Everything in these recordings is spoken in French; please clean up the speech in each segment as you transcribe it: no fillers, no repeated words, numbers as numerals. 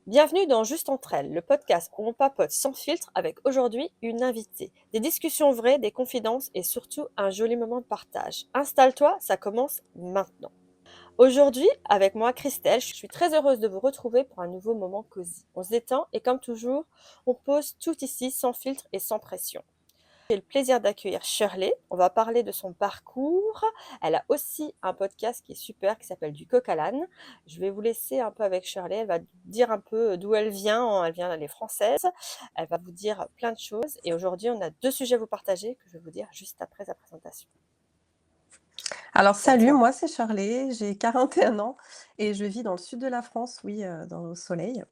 Bienvenue dans Juste entre elles, le podcast où on papote sans filtre avec aujourd'hui une invitée. Des discussions vraies, des confidences et surtout un joli moment de partage. Installe-toi, ça commence maintenant. Aujourd'hui, avec moi Christelle, je suis très heureuse de vous retrouver pour un nouveau moment cosy. On se détend et comme toujours, on pose tout ici sans filtre et sans pression. J'ai le plaisir d'accueillir Shirley. On va parler de son parcours. Elle a aussi un podcast qui est super, qui s'appelle Du coq à l'âne. Je vais vous laisser un peu avec Shirley. Elle va dire un peu d'où elle vient. Elle est française. Elle va vous dire plein de choses. Et aujourd'hui, on a deux sujets à vous partager que je vais vous dire juste après sa présentation. Alors C'est à salut, toi. moi c'est Charlet, j'ai 41 ans et je vis dans le sud de la France, oui, dans le soleil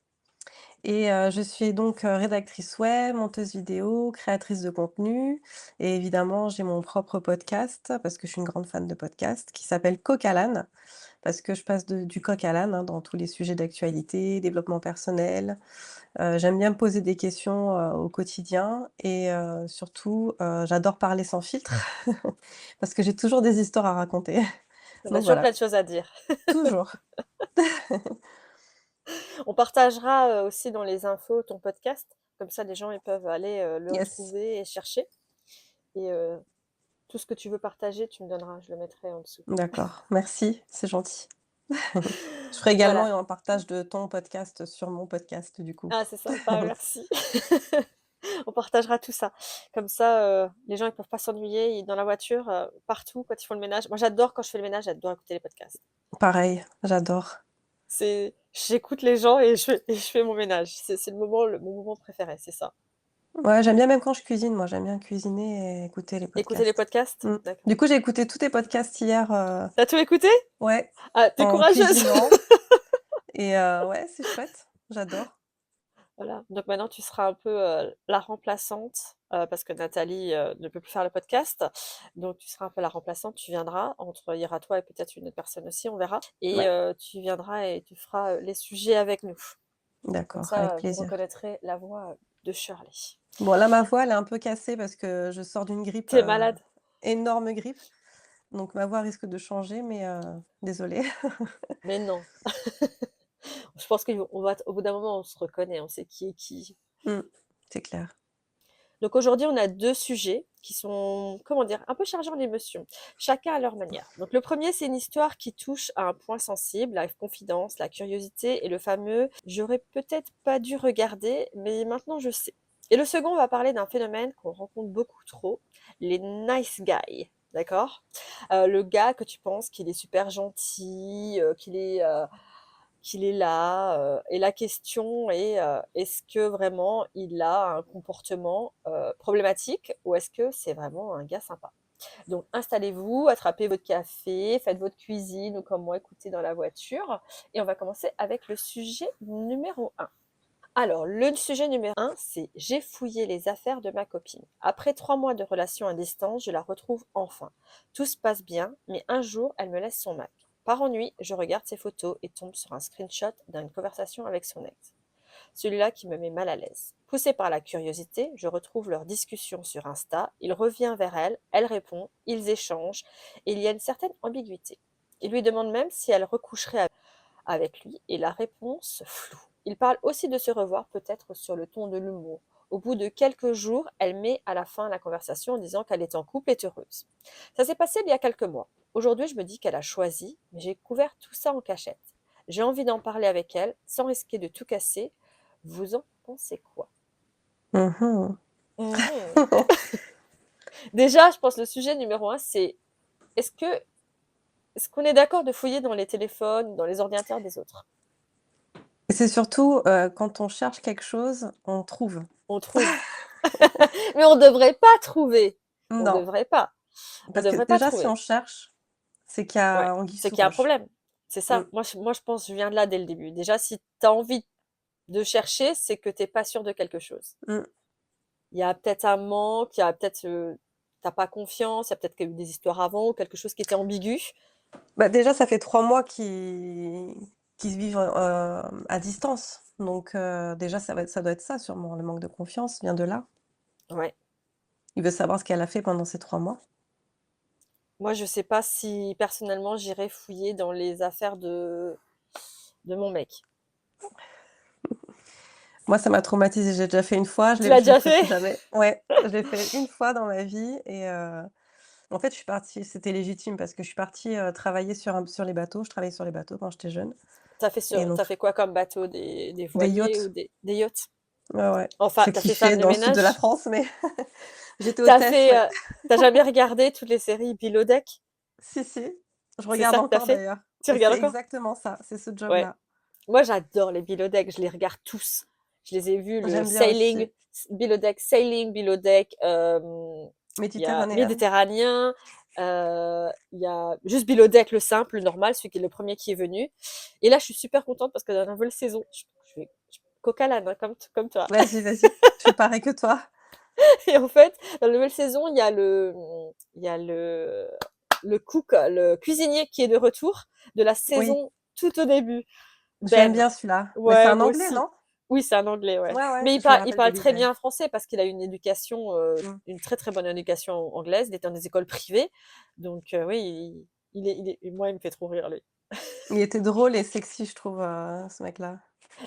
et je suis donc, rédactrice web, monteuse vidéo, créatrice de contenu et évidemment j'ai mon propre podcast parce que je suis une grande fan de podcast qui s'appelle Coq à l'âne parce que je passe du coq à l'âne, hein, dans tous les sujets d'actualité, développement personnel. J'aime bien me poser des questions, au quotidien et surtout, j'adore parler sans filtre parce que j'ai toujours des histoires à raconter. On a Donc toujours plein voilà, de choses à dire. toujours. On partagera aussi dans les infos ton podcast. Comme ça, les gens ils peuvent aller le Yes, retrouver et chercher. Et tout ce que tu veux partager, tu me donneras. Je le mettrai en dessous. d'accord, merci, c'est gentil. Je ferai également Voilà. un partage de ton podcast sur mon podcast du coup. Ah, c'est sympa, merci. On partagera tout ça. Comme ça, les gens ils peuvent pas s'ennuyer dans la voiture, partout quand ils font le ménage. Moi, j'adore quand je fais le ménage, j'adore écouter les podcasts. Pareil, j'adore. J'écoute les gens et je fais mon ménage. C'est mon moment préféré, c'est ça. Ouais, j'aime bien même quand je cuisine, moi j'aime bien cuisiner et écouter les Écouter les podcasts. podcasts? Mmh. D'accord. Du coup, j'ai écouté tous tes podcasts hier, T'as tout écouté? ouais, Ah, t'es en courageuse! cuisinant et ouais, c'est chouette, j'adore. Voilà, donc maintenant tu seras un peu la remplaçante parce que Nathalie ne peut plus faire le podcast. Donc tu seras un peu la remplaçante, tu viendras, il y aura toi et peut-être une autre personne aussi, on verra. Et Ouais, tu viendras et tu feras les sujets avec nous. Comme d'accord, avec ça, vous plaisir. reconnaîtrez la voix de Shirley. Bon là, ma voix, elle est un peu cassée parce que je sors d'une grippe, T'es malade? énorme grippe, donc ma voix risque de changer mais désolée. Mais non. Je pense qu'au bout d'un moment, on se reconnaît, on sait qui est qui. Mmh, c'est clair. Donc aujourd'hui, on a deux sujets qui sont, comment dire, un peu chargés en émotions, chacun à leur manière. Donc le premier, c'est une histoire qui touche à un point sensible, la confidence, la curiosité et le fameux «j'aurais peut-être pas dû regarder, mais maintenant je sais». Et le second, on va parler d'un phénomène qu'on rencontre beaucoup trop, les nice guys. D'accord. Le gars que tu penses qu'il est super gentil, qu'il est là. Et la question est, est-ce que vraiment il a un comportement problématique ou est-ce que c'est vraiment un gars sympa? Donc installez-vous, attrapez votre café, faites votre cuisine ou comme moi, écoutez dans la voiture. Et on va commencer avec le sujet numéro un. Alors, le sujet numéro un, c'est j'ai fouillé les affaires de ma copine. Après 3 mois de relation à distance, je la retrouve enfin. Tout se passe bien, mais un jour, elle me laisse son Mac. Par ennui, je regarde ses photos et tombe sur un screenshot d'une conversation avec son ex. Celui-là qui me met mal à l'aise. Poussé par la curiosité, je retrouve leur discussion sur Insta. Il revient vers elle, elle répond, ils échangent, et il y a une certaine ambiguïté. Il lui demande même si elle recoucherait avec lui et la réponse floue. Il parle aussi de se revoir peut-être sur le ton de l'humour. Au bout de quelques jours, elle met à la fin la conversation en disant qu'elle est en couple et heureuse. Ça s'est passé il y a quelques mois. Aujourd'hui, je me dis qu'elle a choisi, mais j'ai couvert tout ça en cachette. J'ai envie d'en parler avec elle sans risquer de tout casser. Vous en pensez quoi? Mmh mh. Mhm. Déjà, je pense que le sujet numéro un, c'est est-ce que est-ce qu'on est d'accord de fouiller dans les téléphones, dans les ordinateurs des autres? Et c'est surtout, quand on cherche quelque chose, on trouve. On trouve. Mais on devrait pas trouver. On Non, devrait pas. On parce que devrait pas déjà si on trouver. cherche, c'est qu'il y Ouais. a anguille C'est sous qu'il y a un roche. problème. C'est Mmh, ça. Moi, je pense, je viens de là dès le début. Déjà, si tu as envie de chercher, c'est que t'es pas sûr de quelque chose. mmh. Il y a peut-être un manque, il y a peut-être, t'as pas confiance, il y a peut-être qu'il y a eu des histoires avant ou quelque chose qui était ambigu. Bah, déjà ça fait 3 mois qu'ils se vivent, à distance, donc déjà ça doit être ça sûrement, le manque de confiance vient de là. Ouais. Il veut savoir ce qu'elle a fait pendant ces 3 mois. Moi, je sais pas si personnellement j'irais fouiller dans les affaires de mon mec. Moi, ça m'a traumatisée. J'ai déjà fait une fois, Tu l'as je le déjà ferai fait? plus jamais. Ouais, je l'ai fait une fois dans ma vie et en fait, je suis partie c'était légitime parce que je suis partie, travailler sur les bateaux. Je travaillais sur les bateaux quand j'étais jeune et donc T'as fait quoi comme bateau? Des des voiliers ou yachts. des yachts? Ouais, ouais. Enfin, J'ai t'as fait kiffé femme de dans le sud de la ménage? France, mais j'étais T'as hôtesse, fait, ouais. t'as jamais regardé toutes les séries Below Deck? Si, si, je C'est regarde ça que t'as encore fait? d'ailleurs Tu et regardes c'est encore? exactement ça, c'est ce Ouais. job-là. Moi, j'adore les Below Deck. Je les regarde tous. Je les ai vus, le J'aime bien Sailing, aussi. Below Deck, Sailing, Below Deck, il y a Méditerranéenne? Méditerranéen, il y a juste Below Deck, le simple, le normal, celui qui est le premier qui est venu. Et là, je suis super contente parce que dans la nouvelle saison, je coq à l'âne, hein, comme toi. Vas-y, vas-y, je fais pareil que toi. Et en fait, dans la nouvelle saison, il y a le cook, le cuisinier qui est de retour de la Oui, saison tout au début. j'aime Ben, bien celui-là, mais c'est ouais, un moi Anglais, aussi. non? Oui, c'est un anglais, ouais. Ouais, ouais, Mais je me il rappelle de parle lui, très ouais. bien français parce qu'il a une éducation, Mmh. une très très bonne éducation anglaise. Il était dans des écoles privées. Donc, oui, moi, il me fait trop rire, lui. Il était drôle et sexy, je trouve, ce mec-là.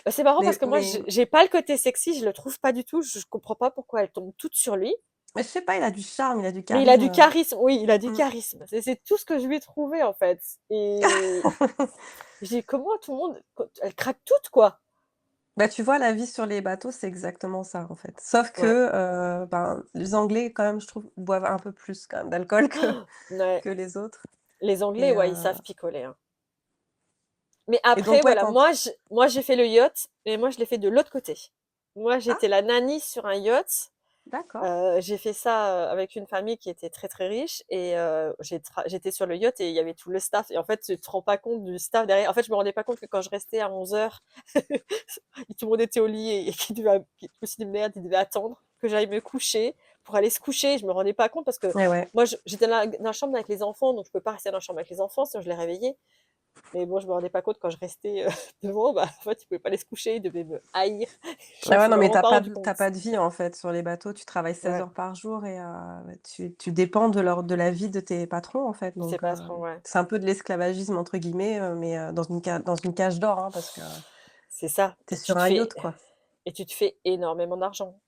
Bah, c'est marrant parce que moi, Mais j'ai pas le côté sexy, je le trouve pas du tout. Je comprends pas pourquoi elles tombent toutes sur lui. mais je sais pas, il a du charme, il a du Mais il a du charisme. charisme, oui, il a du Mmh. charisme. C'est tout ce que je lui ai trouvé, en fait. Et j'ai dit, comment tout le monde, elles craquent toutes, quoi. Bah, tu vois, la vie sur les bateaux, c'est exactement ça, en fait. Sauf Ouais. que, ben, les Anglais, quand même, je trouve, boivent un peu plus quand même d'alcool Ouais. que les autres Les Anglais, et ouais, ils savent picoler, hein. Mais après, donc ouais, voilà, quand moi j'ai fait le yacht, mais moi je l'ai fait de l'autre côté. Moi, ah, j'étais la nanny sur un yacht. d'accord. J'ai fait ça avec une famille qui était très très riche et j'étais sur le yacht et il y avait tout le staff. Et en fait, tu te rends pas compte du staff derrière. En fait, je me rendais pas compte que quand je restais à 11 heures, tout le monde était au lit et je me suis dit merde, ils devaient attendre que j'aille me coucher pour aller se coucher. Je me rendais pas compte parce que Ouais, ouais. moi, j'étais dans la chambre avec les enfants, donc je peux pas rester dans la chambre avec les enfants, sinon je les réveillais. Mais bon, je me rendais pas compte quand je restais devant, bah, en fait, ils pouvaient pas aller se coucher, ils devaient me haïr. Je Ah me ouais, suis non, mais vraiment tu pas pas rendu de compte. pas de vie, en fait, sur les bateaux. Tu travailles 16 Ouais, heures par jour et tu dépends de la vie de tes patrons, en fait, c'est donc pas trop, ouais. c'est un peu de «l'esclavagisme» entre guillemets, mais dans une cage d'or, hein, parce que C'est ça. tu es sur un yacht, quoi. Et tu te fais énormément d'argent.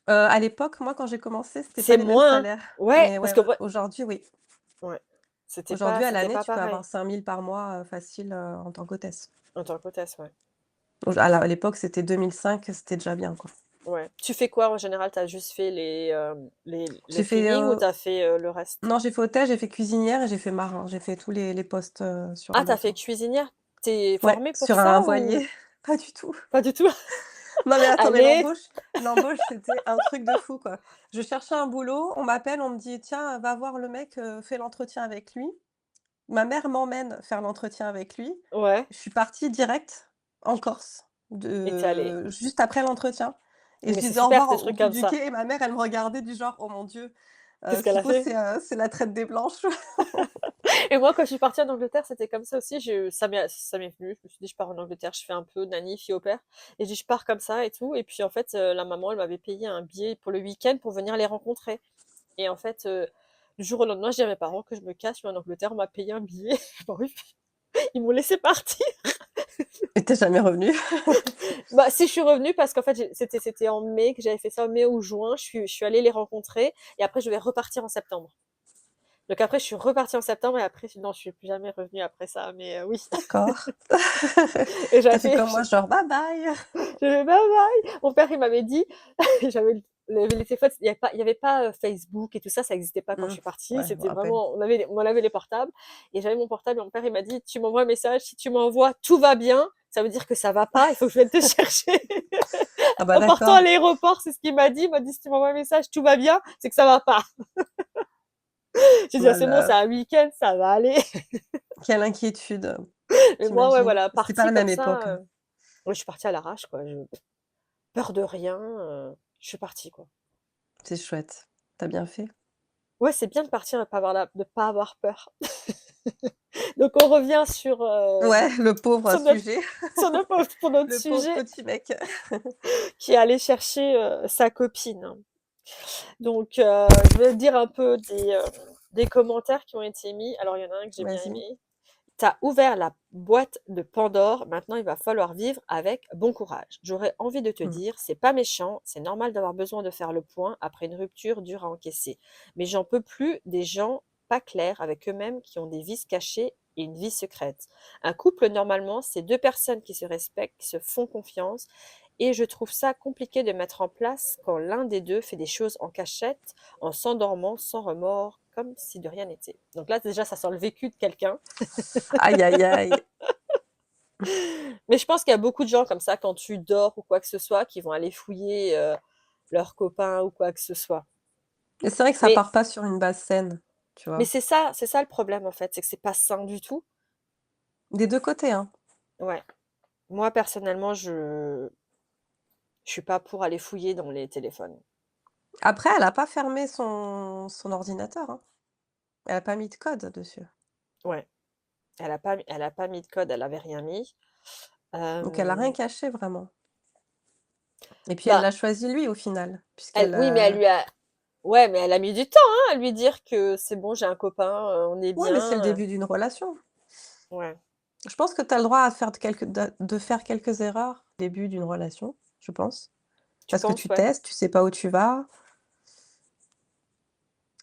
À l'époque, moi, quand j'ai commencé, c'était pas C'est les mêmes moins, hein. salaires, Ouais, mais parce ouais, que moi, aujourd'hui, oui. ouais, Aujourd'hui, à c'était l'année, pas tu peux avoir pareil 5 000 par mois, facile, en tant qu'hôtesse. en tant qu'hôtesse, ouais. À l'époque, c'était 2005, c'était déjà bien, quoi. Ouais. Tu fais quoi en général? T'as juste fait le J'ai fait, cleaning ou t'as fait le reste? non, j'ai fait hôtesse, j'ai fait cuisinière et j'ai fait marin. J'ai fait tous les postes, sur Ah, un t'as fait bateau. cuisinière? T'es Ouais, formée pour sur un ça ou voilier, pas du tout. pas du tout? Non, mais attends, mais Allez! l'embauche, c'était un truc de fou, quoi. Je cherchais un boulot, on m'appelle, on me dit: «Tiens, va voir le mec, fais l'entretien avec lui». Ma mère m'emmène faire l'entretien avec lui. Ouais. Je suis partie direct en Corse, Et t'es allée. juste après l'entretien et je Mais c'est disais au super revoir ces au trucs bout comme du ça. quai et ma mère, elle me regardait du genre: «Oh mon Dieu, Qu'est-ce ce qu'elle qu'il a faut, fait? c'est la traite des blanches». Et moi, quand je suis partie en Angleterre, c'était comme ça aussi. Ça m'est venu. Je me suis dit, je pars en Angleterre, je fais un peu nanny, fille au père. Et je pars comme ça et tout. Et puis, en fait, la maman, elle m'avait payé un billet pour le week-end pour venir les rencontrer. Et en fait, du jour au lendemain, je dis à mes parents que je me casse, je suis en Angleterre, on m'a payé un billet. Bon, oui, ils m'ont laissé partir. Et tu jamais revenue? Bah, si je suis revenue, parce qu'en fait, c'était en mai, que j'avais fait ça en mai ou juin, je suis allée les rencontrer. Et après, je vais repartir en septembre. Donc après, je suis repartie en septembre et après, non, je suis plus jamais revenue après ça. Mais oui. D'accord. Et Tu j'avais as fait fait, comme moi, genre: «Bye bye». j'avais bye bye. Mon père, il m'avait dit, j'avais les téléphones, il y avait pas Facebook et tout ça n'existait pas quand je Mmh. suis partie. Ouais, je me C'était rappelle. vraiment, on avait les portables et j'avais mon portable et mon père, il m'a dit, tu m'envoies un message, si tu m'envoies tout va bien, ça veut dire que ça va pas, il faut que je vienne te chercher. Ah bah En partant à d'accord. l'aéroport, c'est ce qu'il m'a dit. Il m'a dit, si tu m'envoies un message, tout va bien, c'est que ça va pas. J'ai dit, ah, c'est bon, c'est Voilà. un week-end, ça va aller. Quelle inquiétude, Et moi, ouais, j'imagine. voilà, C'était pas partie la comme même ça, époque, hein. ouais, je suis partie à l'arrache, quoi. Peur de rien, je suis partie, quoi. C'est chouette. Tu as bien fait. Ouais, c'est bien de partir et de pas avoir peur. Donc on revient Ouais, le pauvre sur notre sujet, pour notre le pauvre sujet petit mec. qui est allé chercher, sa copine. Donc je vais dire un peu des commentaires qui ont été mis. Alors il y en a un que j'ai bien Vas-y. aimé. T'as ouvert la boîte de Pandore, maintenant il va falloir vivre avec bon courage. J'aurais envie de te Mmh. dire, c'est pas méchant, c'est normal d'avoir besoin de faire le point après une rupture dure à encaisser. Mais j'en peux plus des gens pas clairs avec eux-mêmes qui ont des vices cachés et une vie secrète. Un couple, normalement, c'est deux personnes qui se respectent, qui se font confiance, et je trouve ça compliqué de mettre en place quand l'un des deux fait des choses en cachette, en s'endormant, sans remords, comme si de rien n'était. Donc là, déjà, ça sent le vécu de quelqu'un. Aïe, aïe, aïe. Mais je pense qu'il y a beaucoup de gens comme ça, quand tu dors ou quoi que ce soit, qui vont aller fouiller leurs copains ou quoi que ce soit. Et c'est vrai que ça Mais, part pas sur une base saine, tu mais vois? c'est ça le problème en fait, c'est que c'est pas sain du tout. Des 2 côtés, hein. Ouais. Moi personnellement, je suis pas pour aller fouiller dans les téléphones. Après, elle a pas fermé son ordinateur, hein. Elle a pas mis de code dessus. Ouais. Elle a pas mis de code, elle avait rien mis. Donc elle a rien Euh, caché vraiment. Et puis elle bah, l'a choisi lui au final, puisqu'elle, oui, mais elle lui a, ouais, mais elle a mis du temps hein, à lui dire que c'est bon, j'ai un copain, on est ouais, mais c'est le bien. début d'une relation. Ouais. Je pense que tu as le droit à faire de faire quelques erreurs au début d'une relation, je pense. Tu Parce que penses, tu ouais. testes, tu sais pas où tu vas.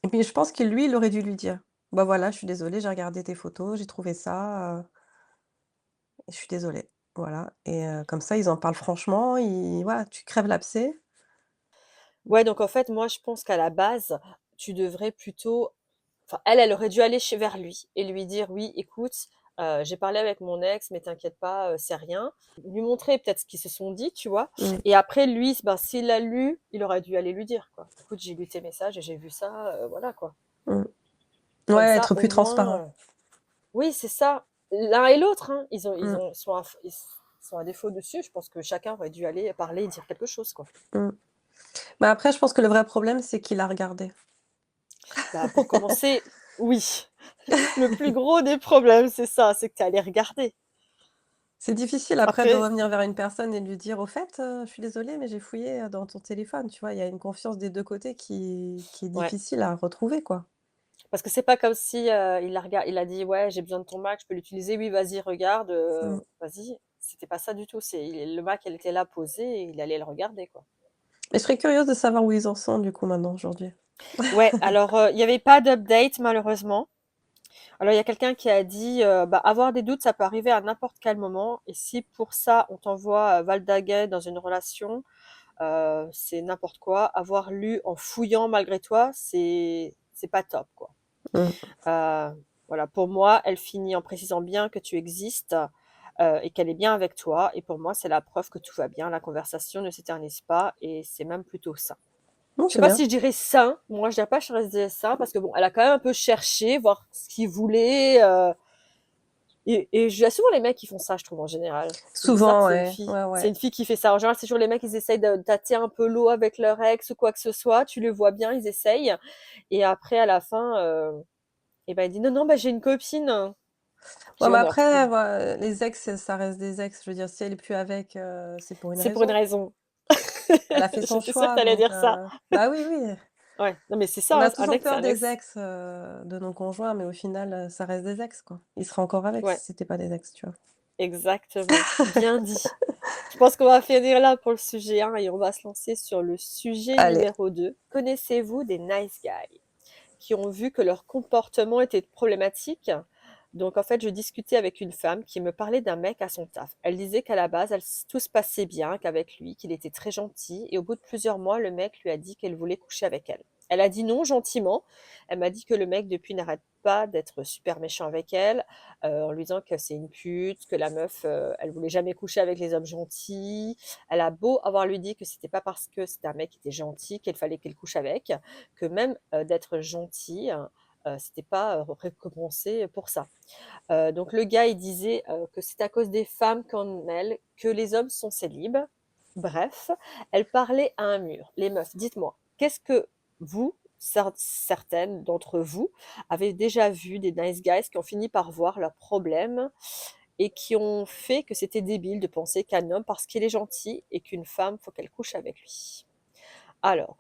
Et puis je pense que lui, il aurait dû lui dire: «Bah voilà, je suis désolé, j'ai regardé tes photos, j'ai trouvé ça, je suis désolé». Voilà et comme ça, ils en parlent franchement, ils voilà, tu crèves l'abcès. Ouais, donc en fait, moi, je pense qu'à la base, tu devrais plutôt, enfin, elle aurait dû aller vers lui et lui dire, oui, écoute, j'ai parlé avec mon ex, mais t'inquiète pas, c'est rien. Lui montrer peut-être ce qu'ils se sont dit, tu vois. Mmh, Et après, lui, ben, s'il l'a lu, il aurait dû aller lui dire, quoi. Écoute, j'ai lu tes messages et j'ai vu ça, voilà, quoi. mmh. Comme Ouais, ça, être au plus transparent. moins, oui, c'est ça. L'un et l'autre, hein, Mmh, ils sont à défaut dessus. Je pense que chacun aurait dû aller parler et dire quelque chose, quoi. mmh. Mais après, je pense que le vrai problème, c'est qu'il a regardé. Bah, pour commencer, oui. Le plus gros des problèmes, c'est ça, c'est que tu es allé regarder. C'est difficile après de Après, revenir vers une personne et de lui dire: «Au fait, je suis désolé, mais j'ai fouillé, dans ton téléphone». Tu vois? Il y a une confiance des 2 côtés qui est ouais, difficile à retrouver, quoi. parce que c'est pas comme si, il a dit: «Ouais, j'ai besoin de ton Mac, je peux l'utiliser?» «Oui, vas-y, regarde, Mmh. vas-y». C'était pas ça du tout, le Mac, elle était là posé et il allait le regarder, quoi. Et je serais curieuse de savoir où ils en sont du coup maintenant, aujourd'hui. Ouais, alors, il y avait pas d'update malheureusement. Alors il y a quelqu'un qui a dit, bah, avoir des doutes, ça peut arriver à n'importe quel moment et si pour ça on t'envoie, valdaguer dans une relation, c'est n'importe quoi. Avoir lu en fouillant malgré toi, c'est pas top, quoi. Mmh. Voilà, pour moi, elle finit en précisant bien que tu existes et qu'elle est bien avec toi. Et pour moi, c'est la preuve que tout va bien. La conversation ne s'éternise pas et c'est même plutôt sain. Non, Je sais c'est pas bien. si je dirais sain. Moi, je dirais pas que je dirais sain parce que bon, elle a quand même un peu cherché, voir ce qu'il voulait. Et je souvent les mecs qui font ça, je trouve en général. C'est bizarre que Souvent, ouais. Ouais, c'est ouais. une fille qui fait ça. En général, c'est toujours les mecs qui essayent de tâter un peu l'eau avec leur ex ou quoi que ce soit. Tu le vois bien, ils essayent. Et après, à la fin, et ben, il dit non, non, bah, j'ai une copine. Je Ouais, dis, mais ouais, mais alors, après, les ex, ça reste des ex. Je veux dire, si elle est plus avec, c'est pour une c'est pour une raison. raison. Elle a fait son J'étais sûre que choix, t'allais donc dire ça. bah, oui, oui. Ouais, non, mais c'est On ça, a hein, un toujours ex, c'est peur un des ex. ex, de nos conjoints, mais au final, ça reste des ex, quoi. Ils seraient encore avec si Ouais, c'était pas des ex, tu vois? exactement. Bien dit. Je pense qu'on va finir là pour le sujet 1 et on va se lancer sur le sujet Allez. numéro 2. Connaissez-vous des nice guys qui ont vu que leur comportement était problématique? Donc en fait, je discutais avec une femme qui me parlait d'un mec à son taf. Elle disait qu'à la base, tout se passait bien, qu'avec lui, qu'il était très gentil, et au bout de plusieurs mois, le mec lui a dit qu'elle voulait coucher avec elle. Elle a dit non gentiment. Elle m'a dit que le mec depuis n'arrête pas d'être super méchant avec elle, en lui disant que c'est une pute, que la meuf, elle voulait jamais coucher avec les hommes gentils. Elle a beau avoir lui dit que c'était pas parce que c'était un mec qui était gentil qu'il fallait qu'elle couche avec, que même d'être gentil, c'était pas récompensé pour ça. Donc le gars, il disait que c'est à cause des femmes comme elle que les hommes sont célibes. Bref, elle parlait à un mur. Les meufs, dites-moi, qu'est-ce que vous, certaines d'entre vous, avez déjà vu des nice guys qui ont fini par voir leurs problèmes et qui ont fait que c'était débile de penser qu'un homme, parce qu'il est gentil, et qu'une femme, faut qu'elle couche avec lui. Alors,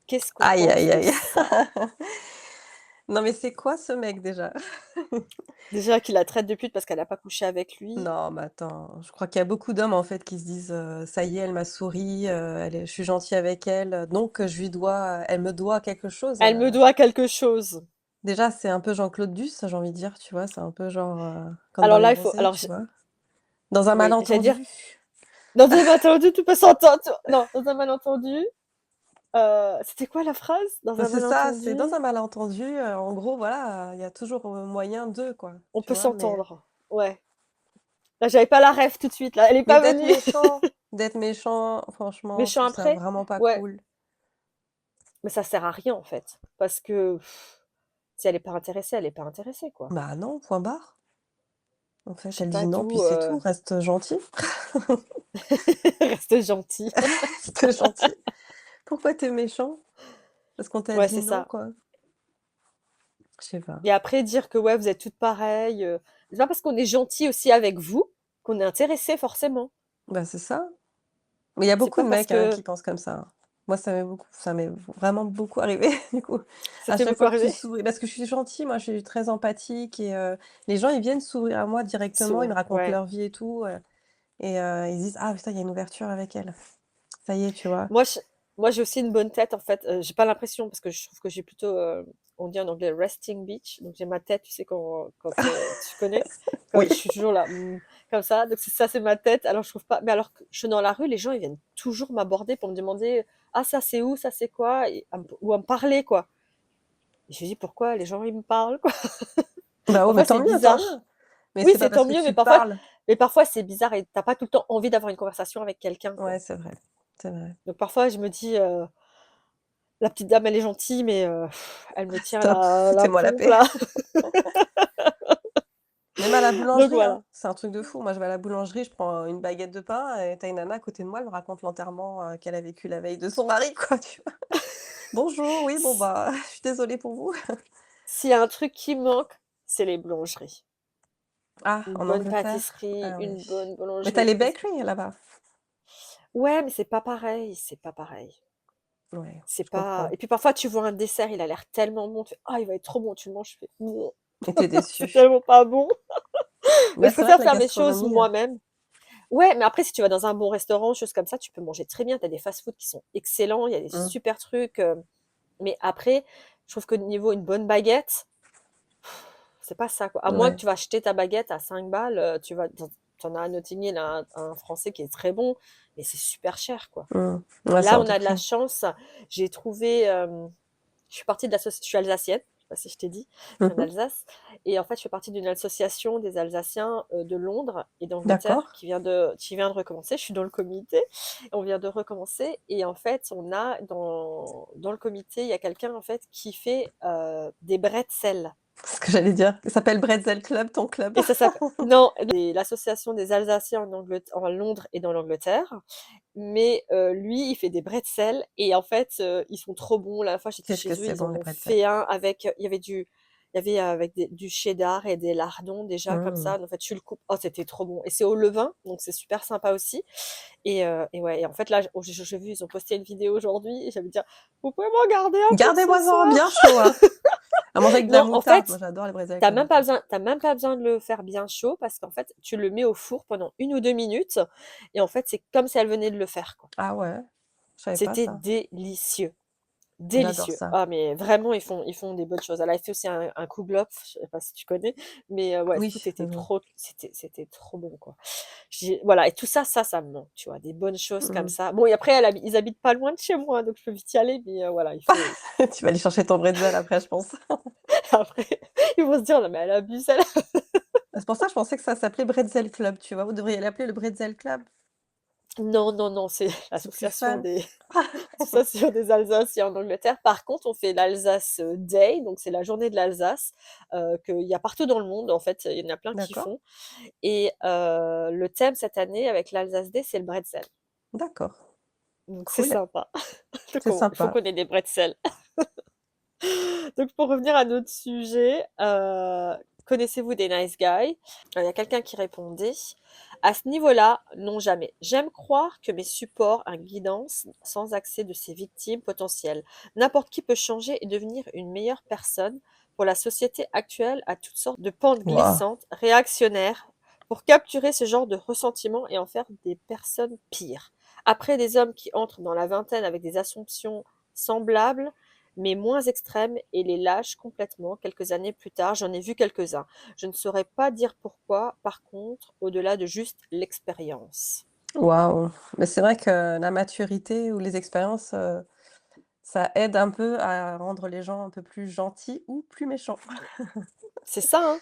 qu'est-ce qu'on Aïe, pense aïe, de aïe. ça? Non, mais c'est quoi ce mec déjà? Déjà qu'il la traite de pute parce qu'elle a pas couché avec lui. Non, mais attends, je crois qu'il y a beaucoup d'hommes, en fait, qui se disent, «Ça y est, elle m'a souri, elle est je suis gentil avec elle, donc je lui dois elle me doit quelque chose». Elle me doit quelque chose. Déjà, c'est un peu Jean-Claude Duss, j'ai envie de dire, tu vois? C'est un peu genre, comme dans Alors Les là, il faut Bronzés, alors tu j vois? Dans un oui, j'allais dire malentendu. dans un malentendu, tout peut s'entendre. Non, dans un malentendu, c'était quoi la phrase? Dans Bah, un c'est ça, c'est malentendu, dans un malentendu, en gros, voilà, il y a toujours, moyen de, quoi, on tu peut vois? Mais s'entendre. Ouais. Là, j'avais pas la ref tout de suite là, elle est mais pas venue. d'être méchant, franchement, je Méchant trouve ça après? vraiment pas Ouais, cool. mais ça sert à rien en fait, parce que si elle est pas intéressée, elle est pas intéressée quoi. Bah, non, point barre. En Je fait, sais elle dit pas non, puis d'où, c'est tout, reste gentil. reste gentil. Reste gentil. Pourquoi tu es méchant? Parce qu'on t'a Ouais, dit c'est non, ça. quoi. Je sais pas. Et après dire que ouais, vous êtes toutes pareilles, c'est pas parce qu'on est gentil aussi avec vous qu'on est intéressé forcément. Bah, c'est ça. Mais il y a C'est beaucoup pas de parce mecs, hein, que qui pensent comme ça, hein. Moi, ça m'est vraiment beaucoup arrivé, du coup. ça À t'est chaque beaucoup fois que tu arrivé? souris parce que je suis gentille, moi, je suis très empathique et les gens, ils viennent s'ouvrir à moi directement, ils me racontent Ouais. leur vie et tout, et ils se disent: «Ah putain, il y a une ouverture avec elle. Ça y est», tu vois? Moi, je moi, j'ai aussi une bonne tête en fait, j'ai pas l'impression parce que je trouve que j'ai plutôt, on dit en anglais resting bitch, donc j'ai ma tête, tu sais quand, tu connais? Quand Oui. je suis toujours là, comme ça, donc c'est ça, c'est ma tête. Alors je trouve pas mais alors que je suis dans la rue, les gens, ils viennent toujours m'aborder pour me demander: «Ah ça c'est où? Ça c'est quoi?» et ou à me parler quoi. Et je me dis: «Pourquoi les gens ils me parlent quoi?» Bah, ouais, mais Parfois c'est tant mieux. bizarre. Mais Oui, c'est pas c'est parce tant que mieux, tu parles. mais parfois c'est bizarre et tu pas tout le temps envie d'avoir une conversation avec quelqu'un Ouais, quoi. c'est vrai, c'est vrai. Donc parfois je me dis, la petite dame, elle est gentille, mais elle me tient Stop, la foutez-moi la pompe paix. là. Même à la Donc boulangerie, hein, voilà. c'est un truc de fou. Moi, je vais à la boulangerie, je prends une baguette de pain et tu une nana à côté de moi, elle me raconte l'enterrement, qu'elle a vécu la veille de son mari, quoi, tu vois? «Bonjour, oui, bon, S bah, je suis désolée pour vous». S'il y a un truc qui manque, c'est les boulangeries. Ah, Une en bonne Angleterre? pâtisserie, Ah oui. une bonne Mais tu as boulangerie les qui fasse bakeries là-bas? ouais, mais c'est pas pareil, c'est pas pareil. Ouais, C'est je pas comprends et puis parfois tu vois un dessert, il a l'air tellement bon, tu fais: «Ah, il va être trop bon», tu le manges, tu fais: «Mmh, et tu es c'est déçu. tellement pas bon». Donc Bah, je c'est vrai préfère que la faire mes choses gastronomie, moi-même. Ouais, mais après si tu vas dans un bon restaurant, choses comme ça, tu peux manger très bien. Tu as des fast-food qui sont excellents, il y a des mmh, super trucs, mais après, je trouve que niveau une bonne baguette, c'est pas ça, quoi. À moins que ouais, tu vas acheter ta baguette à 5 balles, tu vas tu en as à Notting Hill un français qui est très bon, mais c'est super cher, quoi. ouais, c'est Là, hors on de a de la prix. chance, j'ai trouvé, je suis partie de l'asso je suis alsacienne, je sais pas si je t'ai dit, je suis en Mmh. Alsace et en fait, je fais partie d'une association des Alsaciens, de Londres et D'accord. d'Angleterre qui vient de recommencer. Je suis dans le comité, on vient de recommencer et en fait, on a dans le comité, il y a quelqu'un en fait qui fait, des bretzels. C'est ce que j'allais dire. Ça s'appelle Bretzel Club, ton club? Et ça s'appelle non, c'est l'association des Alsaciens en Londres et dans l'Angleterre, mais lui, il fait des bretzels et en fait, ils sont trop bons. La dernière fois, j'étais Qu'est-ce chez que eux, c'est ils bon en les ont bretzels? fait un avec, il y avait avec du cheddar et des lardons déjà comme Mmh. ça. En fait, tu le coupes oh, c'était trop bon et c'est au levain, donc c'est super sympa aussi et ouais et en fait, là, j'ai vu, ils ont posté une vidéo aujourd'hui et j'allais dire: «Vous pouvez m'en garder un pour ce Gardez-moi-en bien soir?» chaud, hein. À manger avec de la Non, en moutarde. Moi, fait, j'adore les Bretzel avec la moutarde. tu même pas besoin de le faire bien chaud parce qu'en fait, tu le mets au four pendant 1 ou 2 minutes et en fait, c'est comme si elle venait de le faire, quoi. Ah ouais? Je savais pas C'était ça. délicieux, J'adore délicieux. ça. Ah mais vraiment, ils font des bonnes choses. Elle a fait aussi un kouglof, je sais pas si tu connais, mais ouais, Oui, tout était mmh. trop c'était trop bon, quoi. J'ai voilà et tout ça, ça me manque, tu vois? Des bonnes choses comme Mmh. ça. Bon et après ils habitent pas loin de chez moi, donc je peux vite y aller, mais voilà, il faut Tu vas aller chercher ton bretzel après, je pense. après, ils vont se dire: «Non mais elle abuse, elle». C'est pour ça que je pensais que ça s'appelait Bretzel Club, tu vois? Vous devriez l'appeler le Bretzel Club. Non, non, non, c'est C'est plus fun. l'association des Alsaciens en Angleterre. Par contre, on fait l'Alsace Day, donc c'est la journée de l'Alsace, qu'il y a partout dans le monde, en fait, il y en a plein qui D'accord, font et le thème cette année avec l'Alsace Day, c'est le bretzel. d'accord. Donc c'est Cool. sympa. Donc C'est il faut sympa. qu'on ait des bretzels. Donc pour revenir à notre sujet, connaissez-vous des nice guys? Il y a quelqu'un qui répondait: «À ce niveau-là, non jamais. J'aime croire que mes supports un guidance sans accès de ses victimes potentielles. N'importe qui peut changer et devenir une meilleure personne pour la société actuelle à toutes sortes de pentes Waouh. glissantes, réactionnaires, pour capturer ce genre de ressentiment et en faire des personnes pires. Après des hommes qui entrent dans la vingtaine avec des assumptions semblables, mais moins extrêmes, et les lâchent complètement quelques années plus tard, j'en ai vu quelques-uns. Je ne saurais pas dire pourquoi, par contre, au-delà de juste l'expérience. Waouh. Mais c'est vrai que la maturité ou les expériences, ça aide un peu à rendre les gens un peu plus gentils ou plus méchants. C'est ça, hein.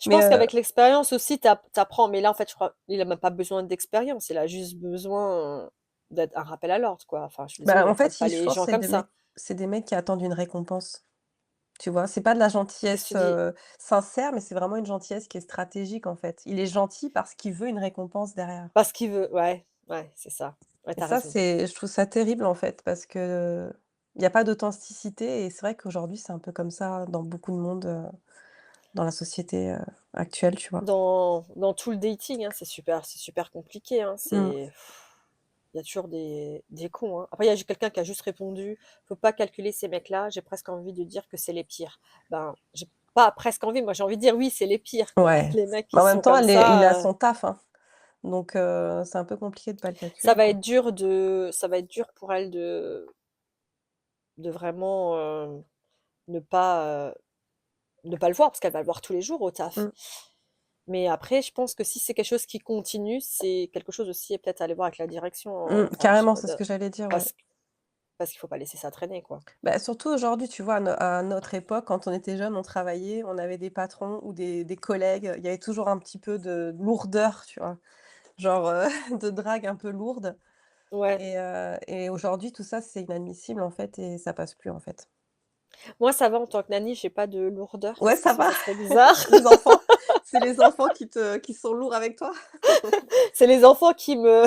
Je Mais, pense qu'avec l'expérience aussi, t'apprends. Mais là, en fait, je crois, il a même pas besoin d'expérience. Il a juste besoin d'être un rappel à l'ordre, quoi. Enfin, je suis désolée, bah, en on traite fait, pas ils je les pense que gens comme ça. c'est des mecs qui attendent une récompense, tu vois? C'est pas de la Qu'est-ce que gentillesse, tu dis? sincère, mais c'est vraiment une gentillesse qui est stratégique, en fait. Il est gentil parce qu'il veut une récompense derrière. Parce qu'il veut. Ouais, ouais, c'est ça. Ouais, Et t'as ça, raison. c'est je trouve ça terrible, en fait, parce que il y a pas d'authenticité et c'est vrai qu'aujourd'hui, c'est un peu comme ça dans beaucoup de monde, dans la société, actuelle, tu vois? Dans tout le dating, hein, c'est super compliqué, hein. Mmh. Il y a toujours des cons, hein. Après, il y a quelqu'un qui a juste répondu, faut pas calculer ces mecs-là. J'ai presque envie de dire que c'est les pires. Ben, j'ai pas presque envie. Moi, j'ai envie de dire oui, c'est les pires, quoi. Ouais. Les mecs Mais qui en même sont temps, comme il a ça. son taf, hein, donc c'est un peu compliqué de pas le Ça calculer, va quoi. être dur ça va être dur pour elle de vraiment ne pas le voir parce qu'elle va le voir tous les jours au taf. Mmh. Mais après, je pense que si c'est quelque chose qui continue, c'est quelque chose aussi peut-être à aller voir avec la direction. Enfin, Carrément, c'est ce que j'allais dire, ouais. parce, parce qu'il faut pas laisser ça traîner, quoi. Bah, surtout aujourd'hui, tu vois, à notre époque, quand on était jeunes, on travaillait, on avait des patrons ou des collègues, il y avait toujours un petit peu de lourdeur, tu vois? Genre, de drague un peu lourde Ouais. et aujourd'hui, tout ça, c'est inadmissible, en fait et ça passe plus, en fait. Moi, ça va en tant que nanny, j'ai pas de lourdeur Ouais, parce que ça sinon va. ça serait bizarre. Les enfants, c'est les enfants qui sont lourds avec toi? C'est les enfants qui me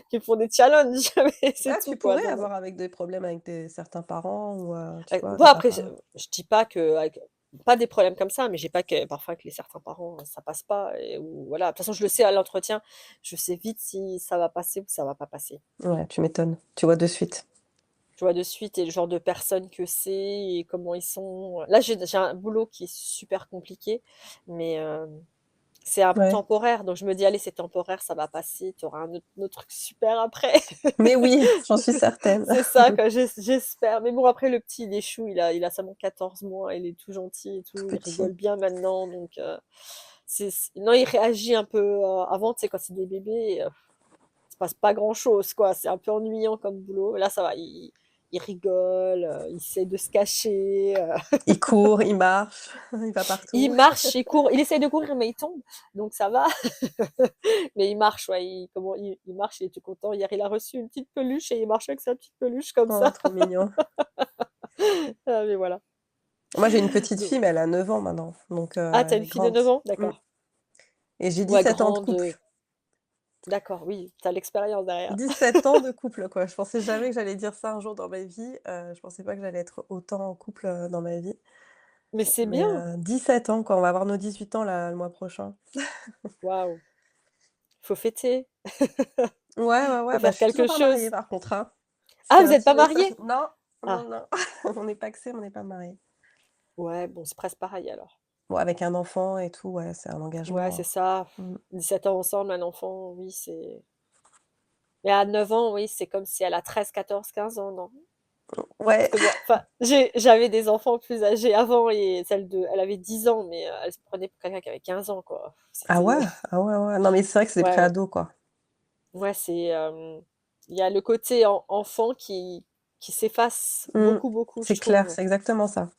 qui me font des challenges, mais c'est Ouais, tout, tu quoi. pourrais Non, non. avoir avec des problèmes avec certains parents ou, tu vois, Bon, des après, papas. je dis pas que avec pas des problèmes comme ça, mais j'ai pas que parfois que les certains parents, ça passe pas et ou voilà. De toute façon, je le sais à l'entretien, je sais vite si ça va passer ou ça va pas passer. Ouais, tu m'étonnes. Tu vois de suite. Je vois de suite et le genre de personnes que c'est et comment ils sont. Là, j'ai un boulot qui est super compliqué, mais c'est un Ouais. temporaire, donc je me dis: «Allez, c'est temporaire, ça va passer, tu auras un autre truc super après». Mais oui, j'en suis certaine. C'est ça quoi, j'espère. Mais bon, après le petit, il est chou, il a seulement 14 mois, il est tout gentil et Tout tout, il petit. rigole bien maintenant, donc non, il réagit un peu, avant, tu sais, quand c'est des bébés, il se passe pas grand-chose, quoi. C'est un peu ennuyant comme boulot. Là, ça va, il rigole, il essaie de se cacher, Il court, il marche, il va il partout. marche, il court, il essaie de courir, mais il tombe, donc ça va. Mais il marche, ouais, il marche, il est tout content. Hier, il a reçu une petite peluche et il marche avec sa petite peluche comme Oh, ça. trop mignon. Ah, mais voilà. Moi, j'ai une petite Donc fille, mais elle a 9 ans maintenant, donc ah, tu elle une est fille de grande. 9 ans? Mmh D'accord. et j'ai Ouais, 17 ans de grande, couple. d'accord, oui, tu as l'expérience derrière. 17 ans de couple, quoi. Je pensais jamais que j'allais dire ça un jour dans ma vie, je pensais pas que j'allais être autant en couple, dans ma vie. Mais c'est Mais, bien! 17 ans, quoi, on va avoir nos 18 ans là, le mois prochain. Waouh! Faut fêter, Ouais, ouais, faut ouais, bah, faire je suis toujours quelque pas mariée chose. par contre, hein. Ah, C'était vous un êtes petit pas message mariés? non, non, Ah, non, on est pacsés, mais on n'est pas mariés. ouais, bon, c'est presque pareil alors. Bon, avec un enfant et tout, ouais, c'est un Ouais, engagement, c'est ça. hein. 17 ans ensemble, un enfant, oui, c'est mais à 9 ans, oui, c'est comme si elle a 13, 14, 15 ans, non? Parce Ouais. que moi, enfin, j'avais des enfants plus âgés avant et elle avait 10 ans, mais elle se prenait pour quelqu'un qui avait 15 ans, quoi. Ah C'était, ouais? Ah ouais, ouais. Non, mais c'est vrai que c'est des ouais, ouais. préados, quoi. Ouais, il y a le côté enfant qui s'efface Mmh. beaucoup, beaucoup, je C'est clair, trouve. c'est exactement ça.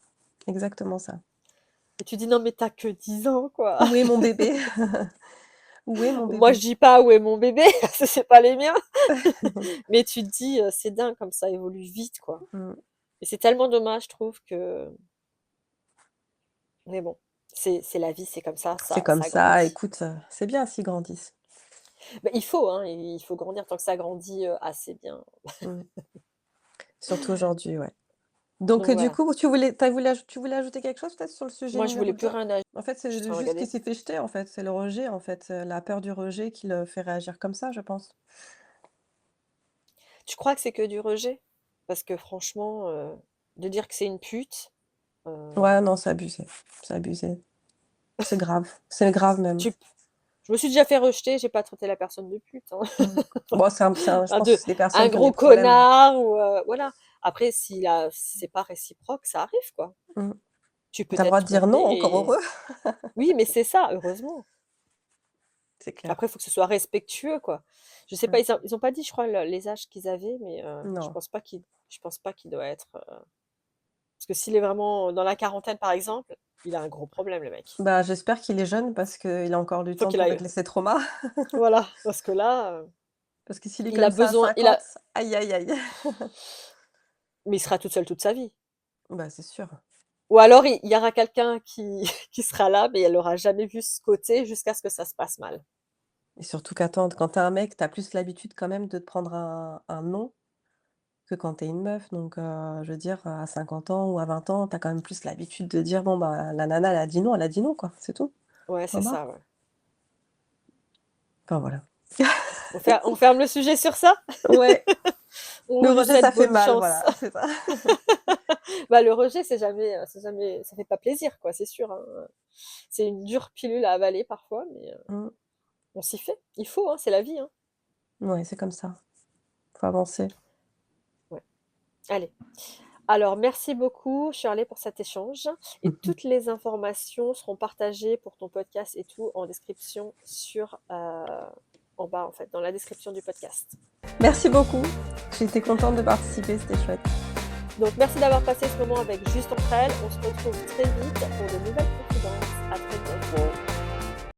Exactement ça. Et tu dis, non, mais t'as que 10 ans, quoi. Où est mon bébé? Où est mon Moi, je bébé? dis pas où est mon bébé, parce que c'est pas les miens. Mais tu te dis, c'est dingue comme ça évolue vite, quoi. Mmh. Et c'est tellement dommage, je trouve que, mais bon, c'est la vie, c'est comme C'est comme ça ça, grandit. écoute, c'est bien s'ils grandissent. Bah, il faut, hein, il faut grandir tant que ça grandit assez bien. Mmh. Surtout aujourd'hui, ouais. Donc, Donc du voilà. coup, tu voulais ajouter quelque chose peut-être sur le sujet Moi, je voulais numéro plus 2? rien ajouter. En fait, Je suis en c'est train de juste qu'il regarder. s'est fait jeter, en fait, c'est le rejet, en fait, la peur du rejet qui le fait réagir comme ça, je pense. Tu crois que c'est que du rejet? Parce que franchement, de dire que c'est une pute. Ouais, non, c'est abusé. C'est abusé. C'est grave. C'est grave même. Tu Je me suis déjà fait rejeter, j'ai pas traité la personne de pute, hein. Mmh. Bon, je Enfin pense que de c'est des un personnes qui ont des gros problèmes. connard ou voilà. Après si c'est pas réciproque, ça arrive, quoi. Mmh. Tu Tu peux as le t'être droit de dire non, trompé encore et heureux. oui, mais c'est ça, heureusement. C'est clair. Après, il faut que ce soit respectueux, quoi. Je sais pas, Mmh. ils ont pas dit, je crois, les âges qu'ils avaient, mais Non. je pense pas qu'il doit être. Parce que s'il est vraiment dans la quarantaine, par exemple, il a un gros problème, le mec. Bah, j'espère qu'il est jeune parce qu'il a encore du Faut temps qu'il pour aille. régler ses traumas. Voilà, parce que là, Parce que s'il est il a comme ça à besoin, il a, 50, aïe, aïe, aïe. mais il sera toute seule toute sa vie. Bah, c'est sûr. Ou alors il y aura quelqu'un qui, qui sera là, mais elle aura jamais vu ce côté jusqu'à ce que ça se passe mal. Et surtout qu'attends, quand tu es un mec, tu as plus l'habitude quand même de te prendre un non que quand tu es une meuf. Donc, je veux dire, à 50 ans ou à 20 ans, tu as quand même plus l'habitude de dire: «Bon, bah, la nana, elle a dit non, quoi, c'est tout, Ouais, point c'est barre». ça, ouais. Enfin, voilà. On ferme le sujet sur ça? Ouais, On le lui rejet, ça souhaite fait bonne mal, chance. voilà, c'est ça. Bah, le rejet, c'est jamais, ça fait pas plaisir, quoi, c'est sûr, hein. C'est une dure pilule à avaler parfois, mais Mmh. on s'y fait. Il faut, hein, c'est la vie, hein. Ouais, c'est comme ça. Faut avancer. Ouais. Allez. Alors, merci beaucoup, Shirley, pour cet échange. Et toutes les informations seront partagées pour ton podcast et tout en description en bas, en fait, dans la description du podcast. Merci beaucoup. J'étais contente de participer, c'était chouette. Donc, merci d'avoir passé ce moment avec Juste entre elles. On se retrouve très vite pour de nouvelles confidences. À très bientôt.